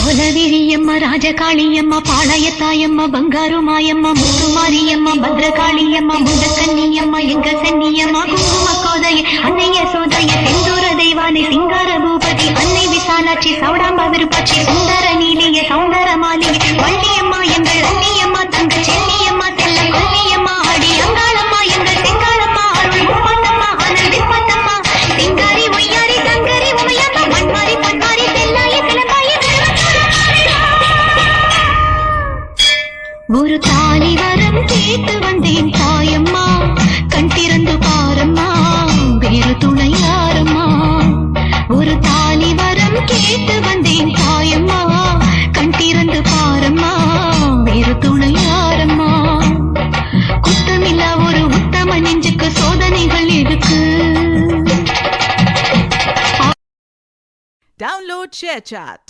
கோலவிரியம்மா ராஜகாளியம்மா பாளையத்தாயம்மா பங்காரு மாயம்மா முத்துமாரியம்மா பத்ரகாளியம்மா முண்டக்கன்னியம்மா எங்க சென்னியம்மா குங்கும கோதைய அன்னைய சோதைய செந்தூர தெய்வானை சிங்கார பூபதி அன்னை விசாலாட்சி சௌடாம்பா விருப்பாட்சி சுந்தர நீலிய சௌந்தர மாலிய வள்ளியம்மா எங்கள் அன்னியம்மா தங்க சென்னியம்மா செல்ல கொல்லியம்மா அடி அங்காளம்மா எங்கள் செங்காளம்மா அருள் முப்பத்தம்மா அனல் விப்பத்தம்மா சிங்காரி ஒய்யாரி தங்கரி உமையம்மா மண்மாரி பண்மாரி செல்லாய கிளம்பாய ஒரு தாலி வரம் கேட்டு வந்தேன் தாயம்மா கண் திறந்து பாரம்மா வேறு துணை யாரம்மா ஒரு தாலி வரம் கேட்டு வந்தேன் தாயம்மா கண் திறந்து பாரம்மா வேறு துணை யாரம்மா குத்தமில்லா ஒரு உத்தம நெஞ்சுக்கு சோதனைகள் இருக்கு. Download ShareChat.